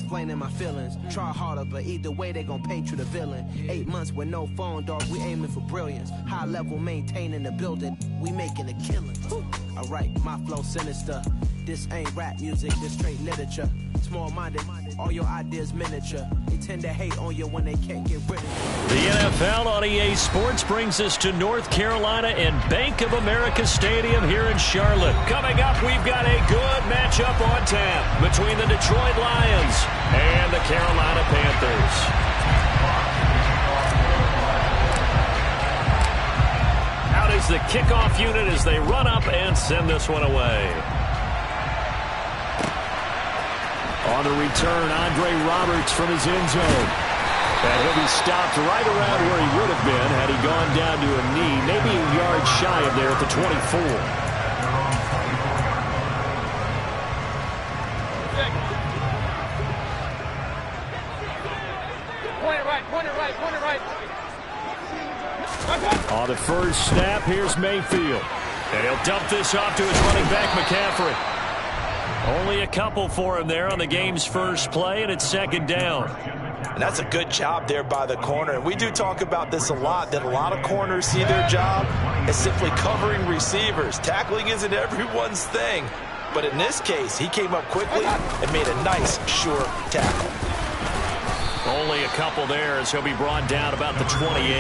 explaining my feelings. Try harder, but either way they gon' paint you the villain. 8 months with no phone, dog, we aiming for brilliance. High level maintaining the building, we making a killing. Alright, my flow sinister. This ain't rap music, this straight literature. Small-minded, all your ideas miniature. They tend to hate on you when they can't get rid of you. The NFL on EA Sports brings us to North Carolina and Bank of America Stadium here in Charlotte. Coming up, we've got a good matchup on tap between the Detroit Lions and the Carolina Panthers. Out is the kickoff unit as they run up and send this one away. On the return, Andre Roberts from his end zone. And he'll be stopped right around where he would have been had he gone down to a knee, maybe a yard shy of there at the 24. Point it right. On the first snap, here's Mayfield. And he'll dump this off to his running back, McCaffrey. Only a couple for him there on the game's first play, and it's second down. And that's a good job there by the corner. And we do talk about this a lot, that a lot of corners see their job as simply covering receivers. Tackling isn't everyone's thing. But in this case, he came up quickly and made a nice, sure tackle. Only a couple there as he'll be brought down about the 28.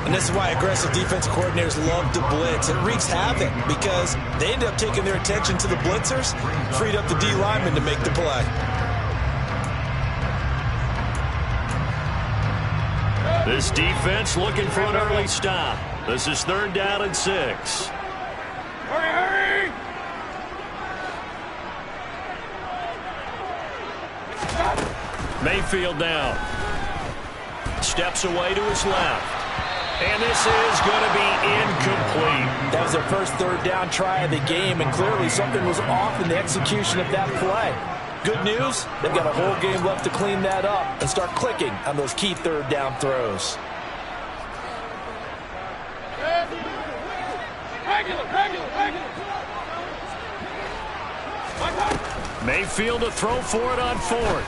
And this is why aggressive defense coordinators love to blitz. It wreaks havoc because they end up taking their attention to the blitzers, freed up the D lineman to make the play. This defense looking for an early stop. This is 3rd down and 6. Hurry! Mayfield now. Steps away to his left. And this is going to be incomplete. That was their first 3rd down try of the game, and clearly something was off in the execution of that play. Good news, they've got a whole game left to clean that up and start clicking on those key 3rd down throws. Mayfield to throw for it on 4th.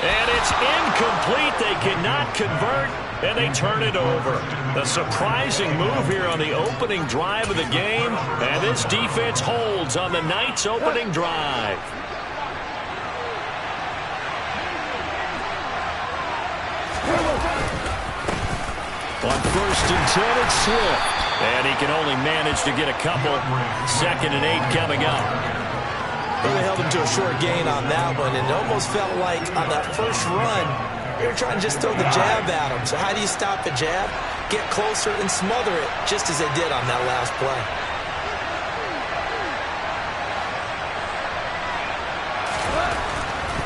And it's incomplete. They cannot convert, and they turn it over. A surprising move here on the opening drive of the game, and this defense holds on the night's opening drive. On 1st and 10, it's Swift. And he can only manage to get a couple. 2nd and 8 coming up. Really held him to a short gain on that one, and it almost felt like on that first run, they were trying to just throw the jab at him. So how do you stop the jab? Get closer and smother it, just as they did on that last play.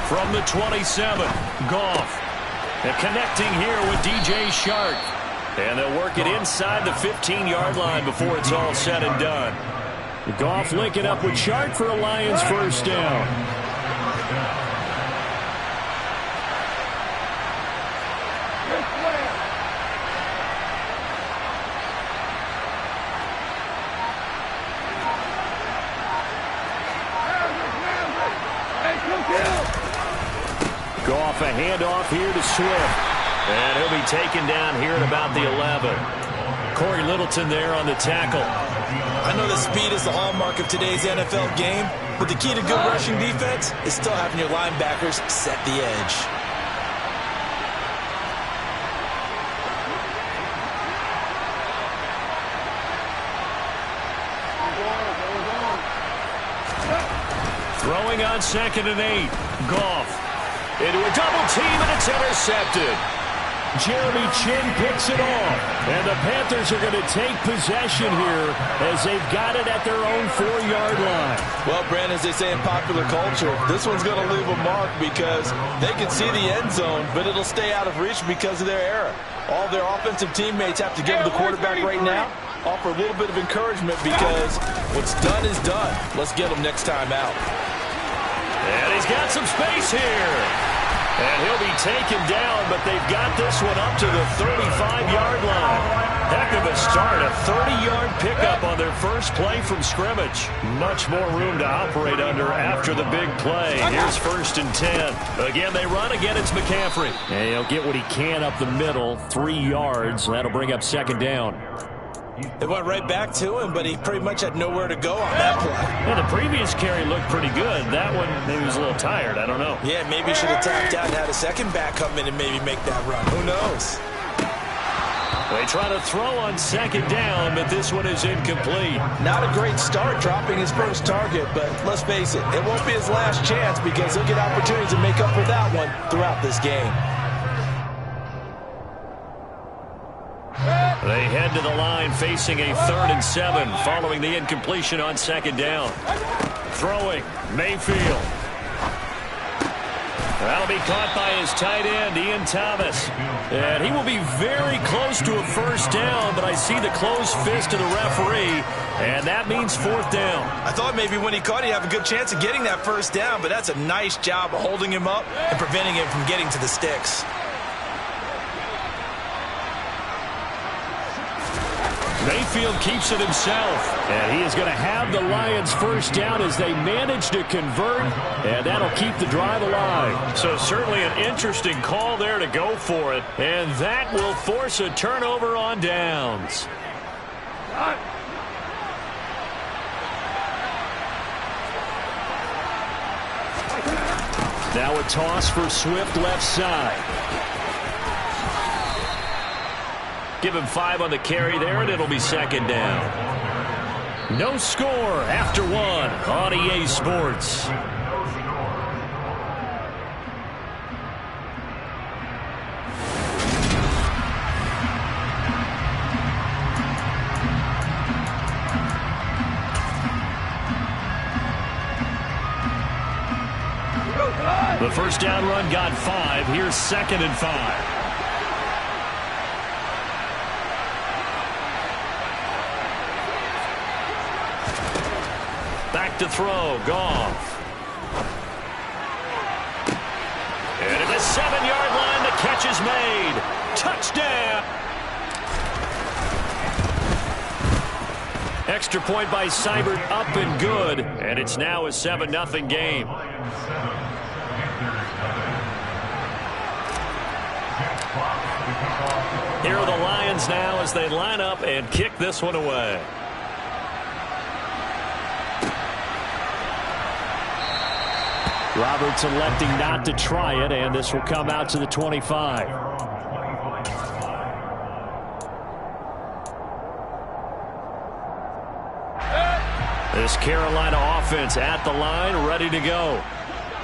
From the 27, Goff. And connecting here with DJ Shark. And they'll work it inside the 15-yard line before it's all said and done. Goff linking up with Shark for a Lions first down. Goff a handoff here to Swift. And he'll be taken down here at about the 11. Corey Littleton there on the tackle. I know that speed is the hallmark of today's NFL game, but the key to good rushing defense is still having your linebackers set the edge. Throwing on 2nd and 8. Goff into a double team, and it's intercepted. Jeremy Chinn picks it off. And the Panthers are going to take possession here as they've got it at their own 4-yard line. Well, Brandon, as they say in popular culture, this one's going to leave a mark because they can see the end zone, but it'll stay out of reach because of their error. All their offensive teammates have to give the quarterback right now, offer a little bit of encouragement because what's done is done. Let's get them next time out. And he's got some space here. And he'll be taken down, but they've got this one up to the 35-yard line. Heck of a start, a 30-yard pickup on their first play from scrimmage. Much more room to operate under after the big play. Here's 1st and 10. Again, they run. Again, it's McCaffrey. And he'll get what he can up the middle, 3 yards. That'll bring up 2nd down. They went right back to him, but he pretty much had nowhere to go on that play. Yeah, the previous carry looked pretty good. That one, maybe was a little tired. I don't know. Yeah, maybe he should have tapped out and had a second back come in and maybe make that run. Who knows? They try to throw on 2nd down, but this one is incomplete. Not a great start dropping his first target, but let's face it, it won't be his last chance because he'll get opportunities to make up for that one throughout this game. They head to the line facing a 3rd and 7 following the incompletion on 2nd down. Throwing, Mayfield. That'll be caught by his tight end, Ian Thomas. And he will be very close to a 1st down, but I see the closed fist of the referee, and that means 4th down. I thought maybe when he caught, he'd have a good chance of getting that 1st down, but that's a nice job of holding him up and preventing him from getting to the sticks. Mayfield keeps it himself, and he is going to have the Lions 1st down as they manage to convert, and that'll keep the drive alive. So certainly an interesting call there to go for it, and that will force a turnover on downs. Now a toss for Swift left side. Give him 5 on the carry there, and it'll be 2nd down. No score after 1 on EA Sports. The 1st down run got 5. Here's 2nd and 5. Back to throw, Goff. And at the 7-yard line, the catch is made. Touchdown. Extra point by Seibert, up and good. And it's now a 7-0 game. Here are the Lions now as they line up and kick this one away. Roberts electing not to try it, and this will come out to the 25. This Carolina offense at the line, ready to go.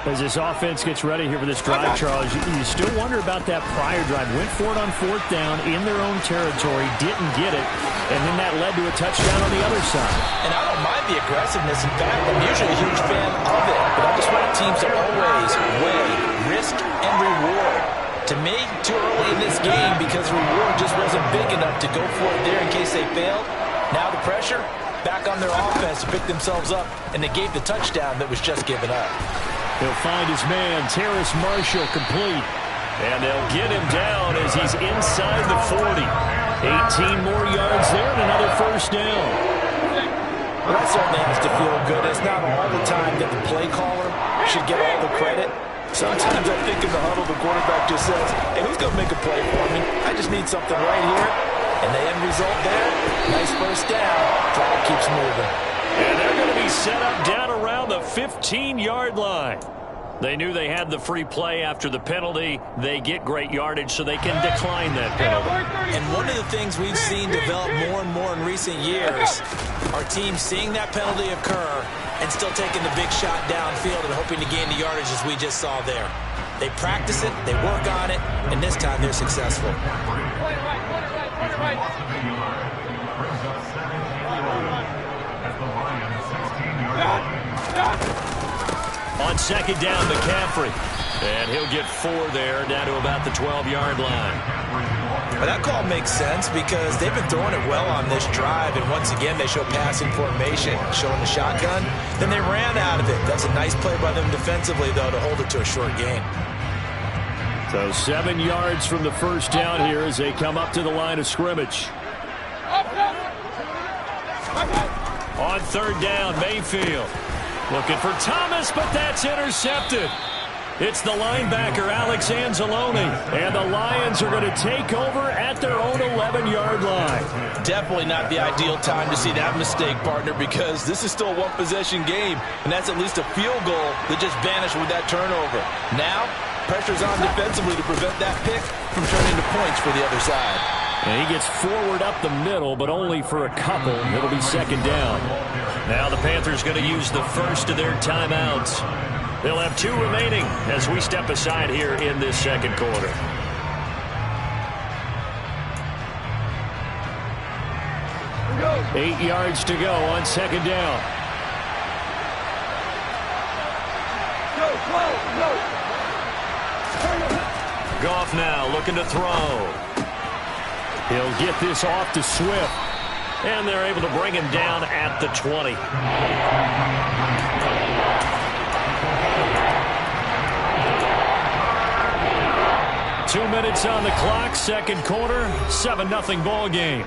As this offense gets ready here for this drive, Charles, you still wonder about that prior drive. Went for it on 4th down in their own territory, didn't get it, and then that led to a touchdown on the other side. And I don't mind the aggressiveness. In fact, I'm usually a huge fan of it, but I just want teams to always weigh risk and reward. To me, too early in this game because reward just wasn't big enough to go for it there in case they failed. Now the pressure, back on their offense to pick themselves up, and they gave the touchdown that was just given up. He'll find his man, Terrace Marshall, complete. And they'll get him down as he's inside the 40. 18 more yards there and another 1st down. Well, that certainly has to feel good. It's not all the time that the play caller should get all the credit. Sometimes I think in the huddle, the quarterback just says, hey, who's going to make a play for me? I just need something right here. And the end result there, nice 1st down. Drive keeps moving. And they're going to be set up down around the 15-yard line. They knew they had the free play after the penalty. They get great yardage, so they can decline that penalty. And one of the things we've seen develop more and more in recent years are teams seeing that penalty occur and still taking the big shot downfield and hoping to gain the yardage as we just saw there. They practice it, they work on it, and this time they're successful. On 2nd down, McCaffrey. And he'll get 4 there, down to about the 12-yard line. Well, that call makes sense because they've been throwing it well on this drive, and once again they show passing formation, showing the shotgun. Then they ran out of it. That's a nice play by them defensively, though, to hold it to a short gain. So 7 yards from the first down here as they come up to the line of scrimmage. On third down, Mayfield looking for Thomas, but that's intercepted. It's the linebacker, Alex Anzalone, and the Lions are going to take over at their own 11-yard line. Definitely not the ideal time to see that mistake, partner, because this is still a one-possession game, and that's at least a field goal that just vanished with that turnover. Now, pressure's on defensively to prevent that pick from turning into points for the other side. And he gets forward up the middle, but only for a couple. It'll be second down. Now the Panthers going to use the first of their timeouts. They'll have 2 remaining as we step aside here in this second quarter. Go. 8 yards to go on second down. Go. Goff now looking to throw. He'll get this off to Swift. And they're able to bring him down at the 20. 2 minutes on the clock, second quarter, 7-0 ball game.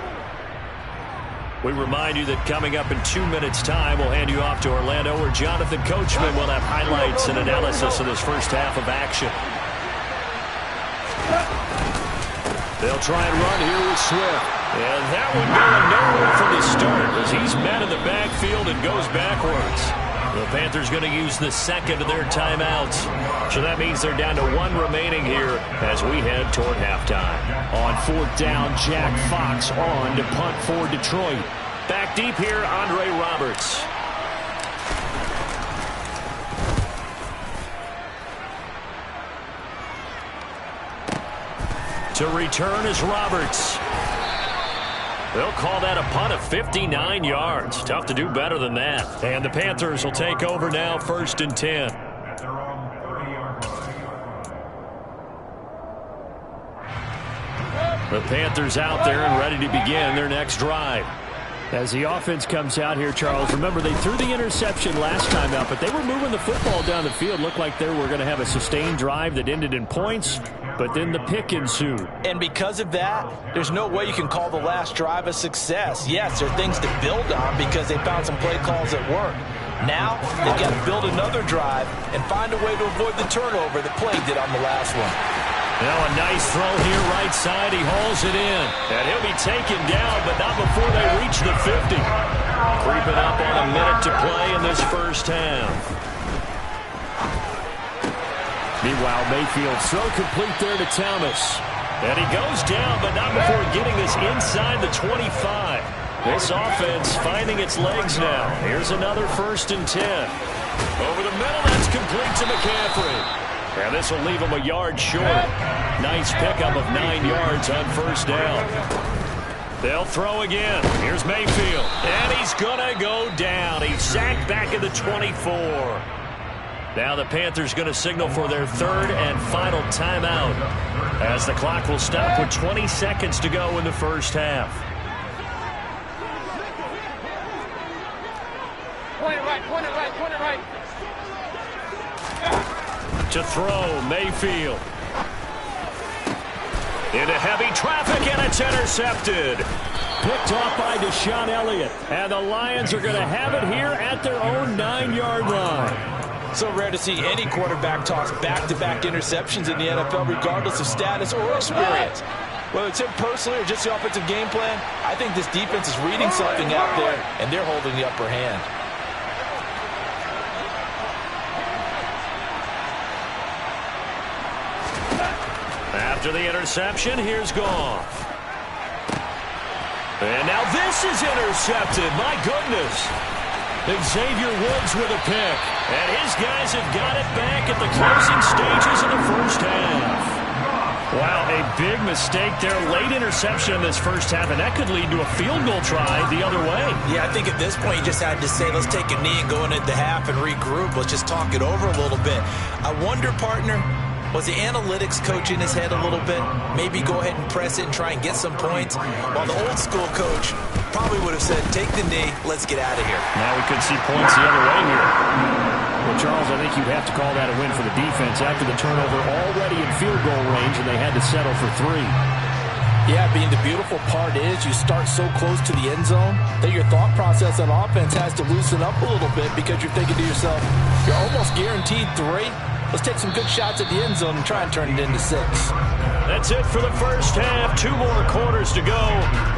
We remind you that coming up in 2 minutes' time, we'll hand you off to Orlando, where Jonathan Coachman will have highlights and analysis of this first half of action. They'll try and run here with Swift. And that one going nowhere from the start as he's met in the backfield and goes backwards. The Panthers going to use the second of their timeouts. So that means they're down to 1 remaining here as we head toward halftime. On fourth down, Jack Fox on to punt for Detroit. Back deep here, Andre Roberts. To return is Roberts. They'll call that a punt of 59 yards. Tough to do better than that. And the Panthers will take over now, 1st and 10. The Panthers out there and ready to begin their next drive. As the offense comes out here, Charles, remember they threw the interception last time out, but they were moving the football down the field. Looked like they were going to have a sustained drive that ended in points, but then the pick ensued. And because of that, there's no way you can call the last drive a success. Yes, there are things to build on because they found some play calls that work. Now, they've got to build another drive and find a way to avoid the turnover that Play did on the last one. Now a nice throw here right side. He hauls it in. And he'll be taken down, but not before they reach the 50. Creeping up on a minute to play in this first half. Meanwhile, Mayfield throw complete there to Thomas. And he goes down, but not before getting this inside the 25. This offense finding its legs now. Here's another 1st and 10. Over the middle, that's complete to McCaffrey. And this will leave him a yard short. Nice pickup of 9 yards on first down. They'll throw again. Here's Mayfield. And he's going to go down. He's sacked back at the 24. Now the Panthers going to signal for their 3rd and final timeout as the clock will stop with 20 seconds to go in the first half. Point it right. To throw, Mayfield. Into heavy traffic, and it's intercepted. Picked off by Deshaun Elliott. And the Lions are going to have it here at their own 9-yard line. So rare to see any quarterback toss back-to-back interceptions in the NFL, regardless of status or experience. Whether it's him personally or just the offensive game plan, I think this defense is reading something out there, and they're holding the upper hand. After the interception, here's Goff. And now this is intercepted. My goodness. Xavier Woods with a pick. And his guys have got it back at the closing stages of the first half. Wow, a big mistake there. Late interception in this first half, and that could lead to a field goal try the other way. Yeah, I think at this point you just had to say, let's take a knee and go into the half and regroup. Let's just talk it over a little bit. I wonder, partner, was the analytics coach in his head a little bit? Maybe go ahead and press it and try and get some points. While the old school coach probably would have said, take the knee, let's get out of here. Now we could see points the other way here. Well, Charles, I think you'd have to call that a win for the defense after the turnover already in field goal range, and they had to settle for 3. Yeah, Bean, the beautiful part is you start so close to the end zone that your thought process on offense has to loosen up a little bit because you're thinking to yourself, you're almost guaranteed 3. Let's take some good shots at the end zone and try and turn it into 6. That's it for the first half. 2 more quarters to go.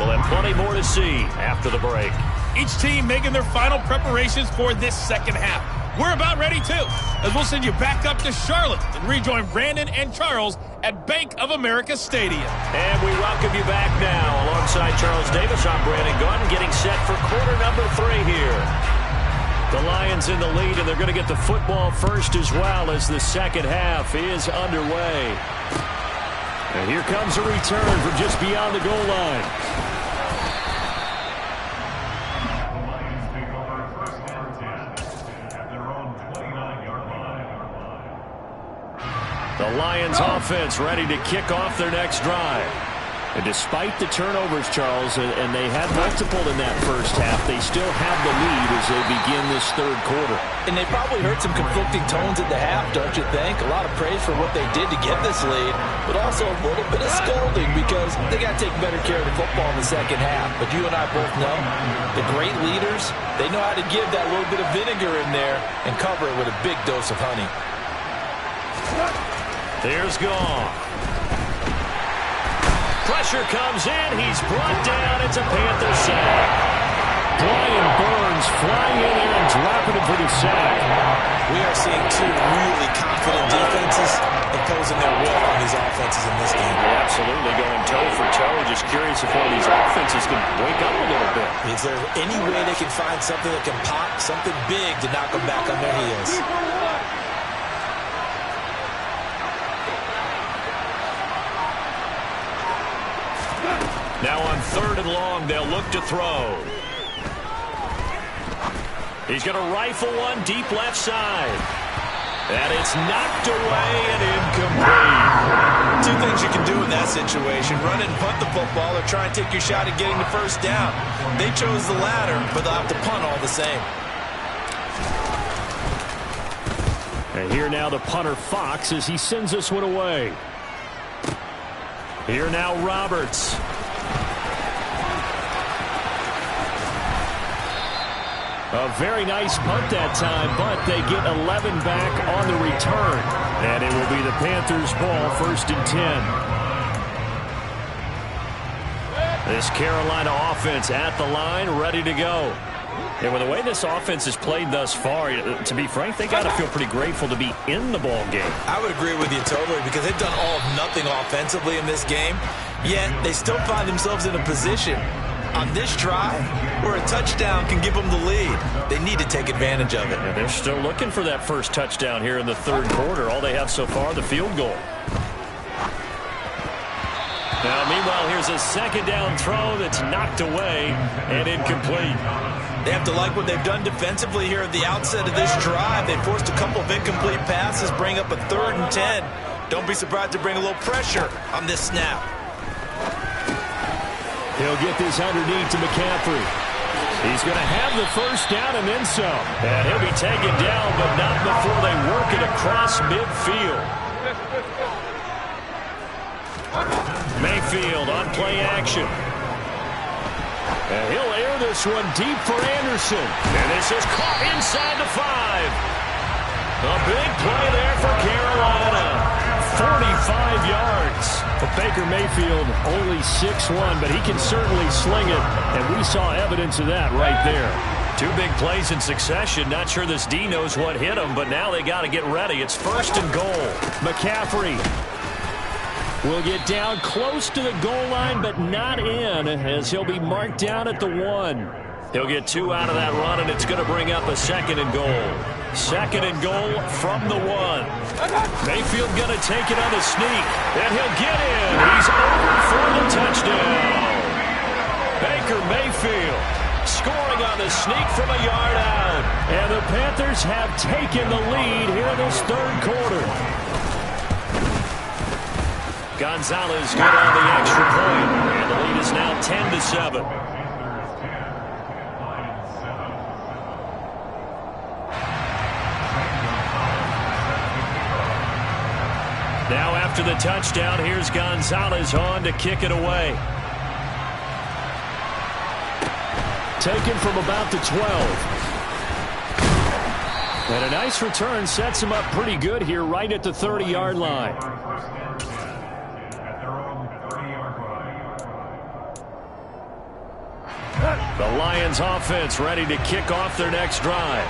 We'll have plenty more to see after the break. Each team making their final preparations for this second half. We're about ready, too, as we'll send you back up to Charlotte and rejoin Brandon and Charles at Bank of America Stadium. And we welcome you back now. Alongside Charles Davis, I'm Brandon Gunn, getting set for quarter number 3 here. The Lions in the lead, and they're going to get the football first as well as the second half is underway. And here comes a return from just beyond the goal line. The Lions offense ready to kick off their next drive. And despite the turnovers, Charles, and they had multiple in that first half, they still have the lead as they begin this third quarter. And they probably heard some conflicting tones at the half, don't you think? A lot of praise for what they did to get this lead, but also a little bit of scolding because they got to take better care of the football in the second half. But you and I both know the great leaders, they know how to give that little bit of vinegar in there and cover it with a big dose of honey. There's Goff. Pressure comes in. He's brought down. It's a Panther sack. Brian Burns flying in there and dropping him for the sack. We are seeing 2 really confident defenses imposing their will on these offenses in this game. Yeah, absolutely, going toe for toe. Just curious if one of these offenses can wake up a little bit. Is there any way they can find something that can pop, something big to knock them back on their heels? Now on 3rd and long, they'll look to throw. He's going to rifle one deep left side. And it's knocked away and incomplete. 2 things you can do in that situation. Run and punt the football or try and take your shot at getting the first down. They chose the latter, but they'll have to punt all the same. And here now the punter Fox as he sends this one away. Here now Roberts. A very nice punt that time, but they get 11 back on the return. And it will be the Panthers' ball, 1st and 10. This Carolina offense at the line, ready to go. And with the way this offense has played thus far, to be frank, they got to feel pretty grateful to be in the ball game. I would agree with you totally because they've done all of nothing offensively in this game, yet they still find themselves in a position on this drive where a touchdown can give them the lead. They need to take advantage of it. And they're still looking for that first touchdown here in the 3rd quarter. All they have so far, the field goal. Now, meanwhile, here's a 2nd down throw that's knocked away and incomplete. They have to like what they've done defensively here at the outset of this drive. They forced a couple of incomplete passes, bring up a 3rd and 10. Don't be surprised to bring a little pressure on this snap. He'll get this underneath to McCaffrey. He's going to have the first down and then some. And he'll be taken down, but not before they work it across midfield. Mayfield on play action. And he'll air this one deep for Anderson. And this is caught inside the 5. A big play there for Carolina. 45 yards. But Baker Mayfield only 6'1", but he can certainly sling it, and we saw evidence of that right there. 2 big plays in succession. Not sure this D knows what hit him, but now they got to get ready. It's 1st and goal. McCaffrey will get down close to the goal line, but not in, as he'll be marked down at the 1. He'll get 2 out of that run, and it's going to bring up a 2nd and goal. 2nd and goal from the 1. Mayfield going to take it on the sneak, and he'll get in. He's over for the touchdown. Baker Mayfield scoring on the sneak from a yard out. And the Panthers have taken the lead here in this 3rd quarter. Gonzalez good on the extra point, and the lead is now 10-7. Now after the touchdown, here's Gonzalez on to kick it away. Taken from about the 12. And a nice return sets him up pretty good here right at the 30-yard line. The Lions offense ready to kick off their next drive.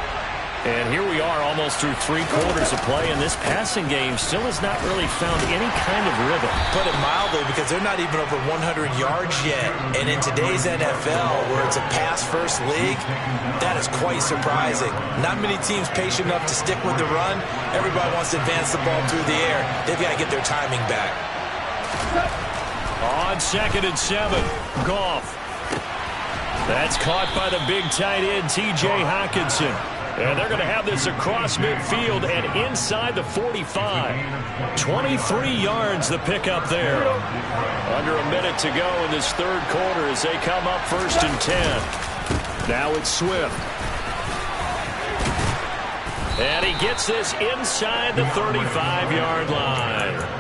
And here we are almost through 3 quarters of play, and this passing game still has not really found any kind of rhythm. Put it mildly, because they're not even over 100 yards yet. And in today's NFL, where it's a pass-first league, that is quite surprising. Not many teams patient enough to stick with the run. Everybody wants to advance the ball through the air. They've got to get their timing back. On 2nd and 7, Goff. That's caught by the big tight end, T.J. Hockenson. And they're going to have this across midfield and inside the 45. 23 yards the pickup there. Under a minute to go in this 3rd quarter as they come up 1st and 10. Now it's Swift. And he gets this inside the 35-yard line.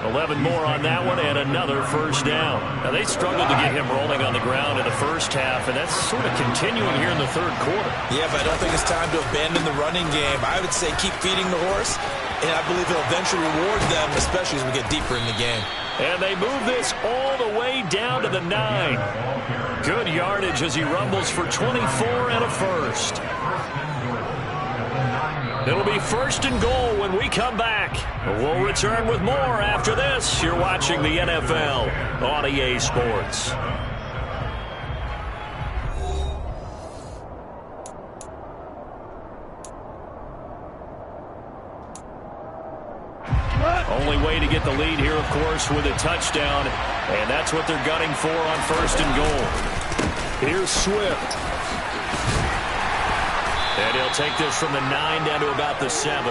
11 more on that one and another 1st down. Now they struggled to get him rolling on the ground in the 1st half, and that's sort of continuing here in the 3rd quarter. Yeah, but I don't think it's time to abandon the running game. I would say keep feeding the horse, and I believe he'll eventually reward them, especially as we get deeper in the game. And they move this all the way down to the 9. Good yardage as he rumbles for 24 and a 1st. It'll be 1st and goal when we come back. We'll return with more after this. You're watching the NFL on EA Sports. Only way to get the lead here, of course, with a touchdown. And that's what they're gunning for on 1st and goal. Here's Swift. And he'll take this from the 9 down to about the 7.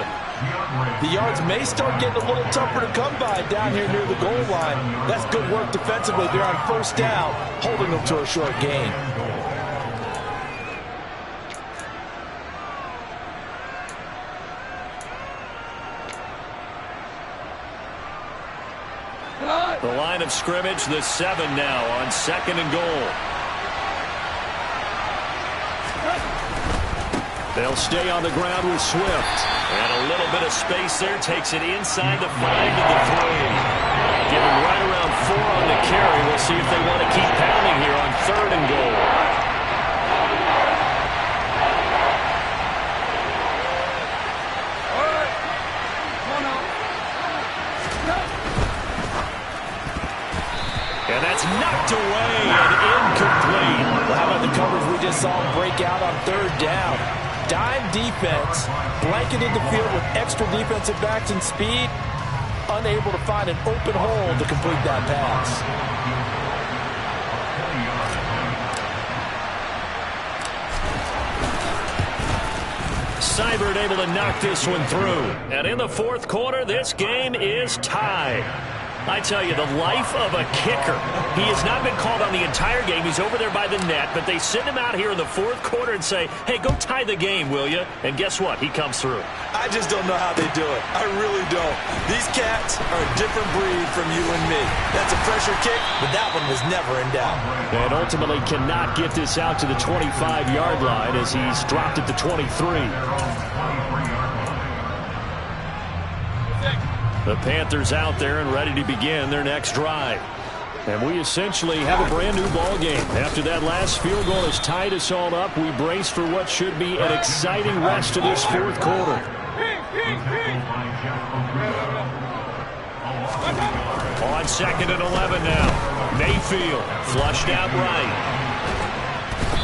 The yards may start getting a little tougher to come by down here near the goal line. That's good work defensively. They're on 1st down, holding them to a short gain. The line of scrimmage, the 7 now on 2nd and goal. They'll stay on the ground with Swift. And a little bit of space there takes it inside the 5 to the 3. Give him right around 4 on the carry. We'll see if they want to keep pounding here on 3rd and goal. And that's knocked away and incomplete. Well, how about the coverage we just saw him break out on 3rd down? Dime defense, blanketed the field with extra defensive backs and speed, unable to find an open hole to complete that pass. Seibert able to knock this one through. And in the 4th quarter, this game is tied. I tell you, the life of a kicker. He has not been called on the entire game. He's over there by the net, but they send him out here in the 4th quarter and say, hey, go tie the game, will you? And guess what? He comes through. I just don't know how they do it. I really don't. These cats are a different breed from you and me. That's a pressure kick, but that one was never in doubt. And ultimately cannot get this out to the 25-yard line as he's dropped at the 23. The Panthers out there and ready to begin their next drive. And we essentially have a brand new ball game. After that last field goal has tied us all up, we brace for what should be an exciting rest of this 4th quarter. On 2nd and 11 now. Mayfield flushed out right.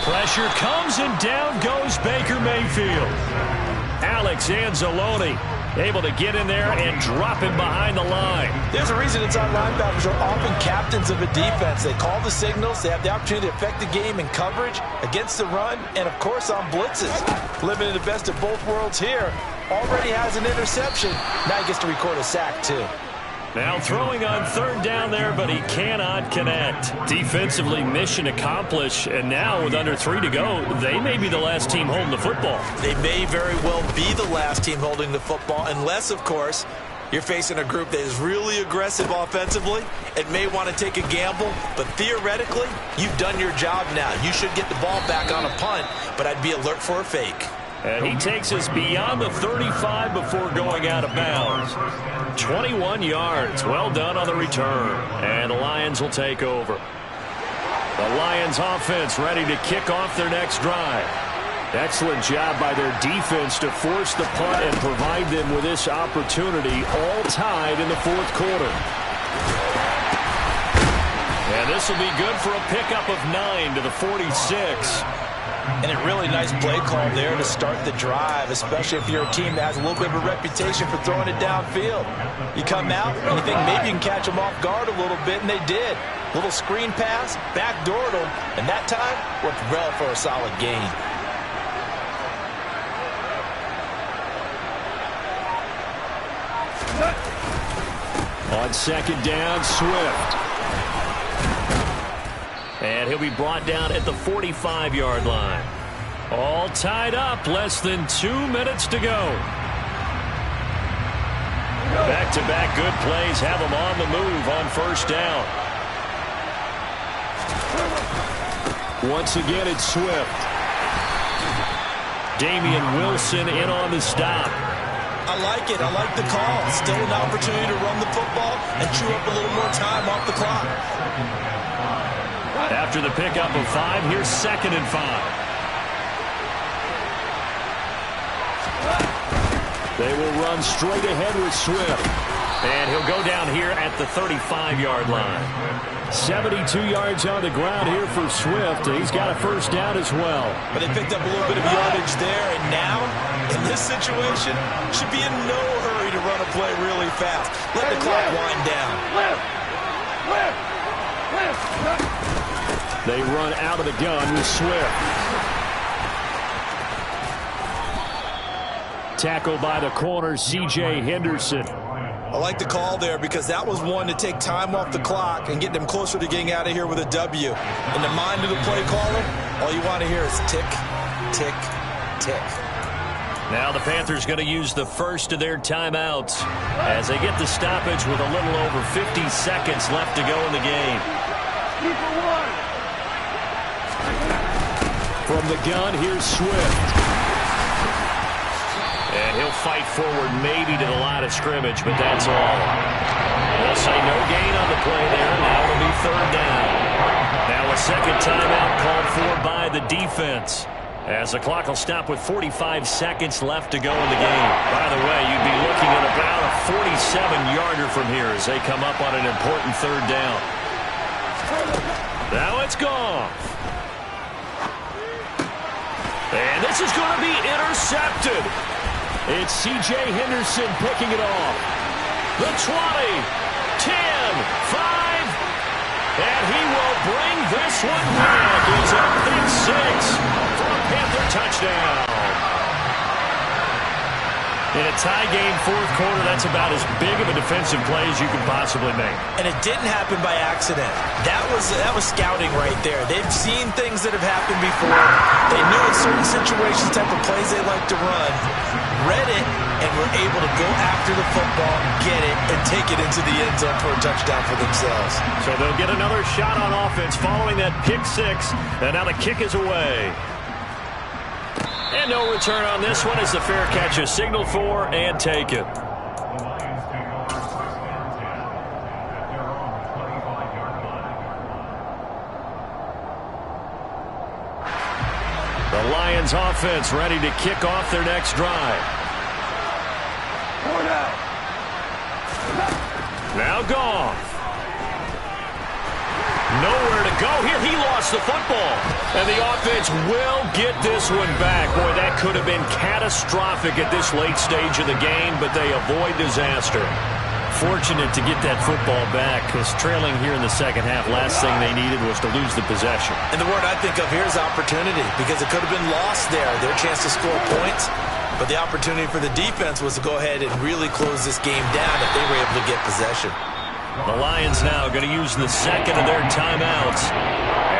Pressure comes and down goes Baker Mayfield. Alex Anzalone able to get in there and drop him behind the line. There's a reason inside linebackers are often captains of a defense. They call the signals. They have the opportunity to affect the game in coverage, against the run, and, of course, on blitzes. Living in the best of both worlds here. Already has an interception. Now he gets to record a sack, too. Now throwing on 3rd down there, but he cannot connect. Defensively, mission accomplished. And now with under 3 to go, they may be the last team holding the football. They may very well be the last team holding the football, unless, of course, You're facing a group that is really aggressive offensively and may want to take a gamble, but theoretically, you've done your job now. You should get the ball back on a punt, but I'd be alert for a fake. And he takes us beyond the 35 before going out of bounds. 21 yards. Well done on the return. And the Lions will take over. The Lions offense ready to kick off their next drive. Excellent job by their defense to force the punt and provide them with this opportunity, all tied in the fourth quarter. And this will be good for a pickup of 9 to the 46. And a really nice play call there to start the drive, especially if you're a team that has a little bit of a reputation for throwing it downfield. You come out and you think maybe you can catch them off guard a little bit, and they did. Little screen pass, backdoored them, and that time worked well for a solid gain. On second down, Swift. And he'll be brought down at the 45-yard line. All tied up, less than 2 minutes to go. Back-to-back good plays have them on the move on first down. Once again, it's Swift. Damian Wilson in on the stop. I like it. I like the call. Still an opportunity to run the football and chew up a little more time off the clock. After the pickup of 5, here's 2nd and 5. They will run straight ahead with Swift. And he'll go down here at the 35-yard line. 72 yards on the ground here for Swift. And he's got a first down as well. But they picked up a little bit of yardage there. And now, in this situation, should be in no hurry to run a play really fast. Let the clock wind down. They run out of the gun with Swift. Tackled by the corner, C.J. Henderson. I like the call there because that was one to take time off the clock and get them closer to getting out of here with a W. In the mind of the play caller, all you want to hear is tick, tick, tick. Now the Panthers going to use the first of their timeouts as they get the stoppage with a little over 50 seconds left to go in the game. From the gun, here's Swift. And he'll fight forward maybe to the line of scrimmage, but that's all. They'll say no gain on the play there. Now it'll be third down. Now a second timeout called for by the defense, as the clock will stop with 45 seconds left to go in the game. By the way, you'd be looking at about a 47-yarder from here as they come up on an important third down. Now it's gone. And this is going to be intercepted. It's C.J. Henderson picking it off. The 20, 10, 5, and he will bring this one back. He's a pick 6 for a Panther touchdown. In a tie game fourth quarter, that's about as big of a defensive play as you can possibly make. And it didn't happen by accident. That was scouting right there. They've seen things that have happened before. They knew in certain situations type of plays they like to run, read it, and were able to go after the football, get it, and take it into the end zone for a touchdown for themselves. So they'll get another shot on offense following that pick 6, and now the kick is away. And no return on this one as the fair catch is signaled for and taken. The Lions offense ready to kick off their next drive. Now Goff. Nowhere to go here. He lost the football. And the offense will get this one back. Boy, that could have been catastrophic at this late stage of the game, but they avoid disaster. Fortunate to get that football back, because trailing here in the second half, last thing they needed was to lose the possession. And the word I think of here is opportunity, because it could have been lost there, their chance to score points. But the opportunity for the defense was to go ahead and really close this game down if they were able to get possession. The Lions now going to use the second of their timeouts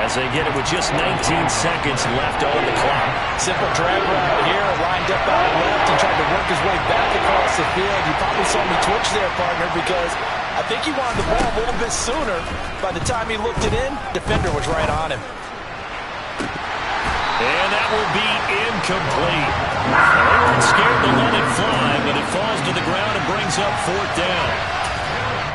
as they get it with just 19 seconds left on the clock. Simple drag route here, lined up out left and tried to work his way back across the field. You probably saw me twitch there, partner, because I think he wanted the ball a little bit sooner. By the time he looked it in, defender was right on him. And that will be incomplete. They weren't scared to let it fly, but it falls to the ground and brings up fourth down.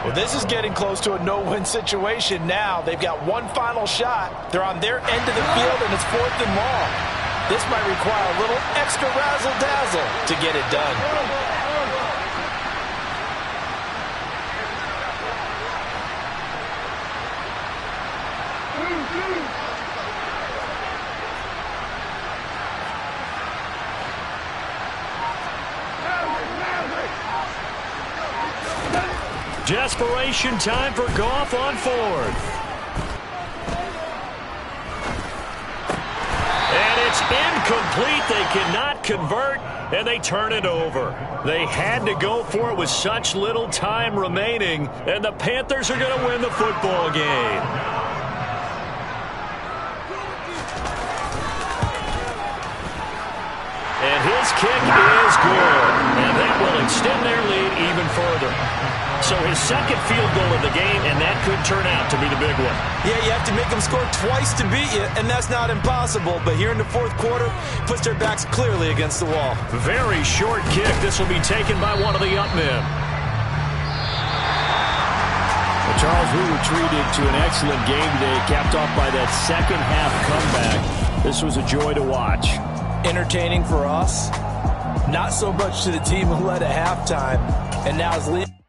Well, this is getting close to a no-win situation now. They've got one final shot. They're on their end of the field, and it's 4th and long. This might require a little extra razzle-dazzle to get it done. Desperation time for Goff on 4th. And it's incomplete. They cannot convert, and they turn it over. They had to go for it with such little time remaining, and the Panthers are going to win the football game. And his kick is good, and that will extend their lead even further. So his second field goal of the game, and that could turn out to be the big one. Yeah, you have to make them score twice to beat you, and that's not impossible. But here in the 4th quarter, puts their backs clearly against the wall. Very short kick. This will be taken by one of the up men. Well, Charles, we were treated to an excellent game today, capped off by that second half comeback. This was a joy to watch. Entertaining for us, not so much to the team who led at halftime, and now is leading.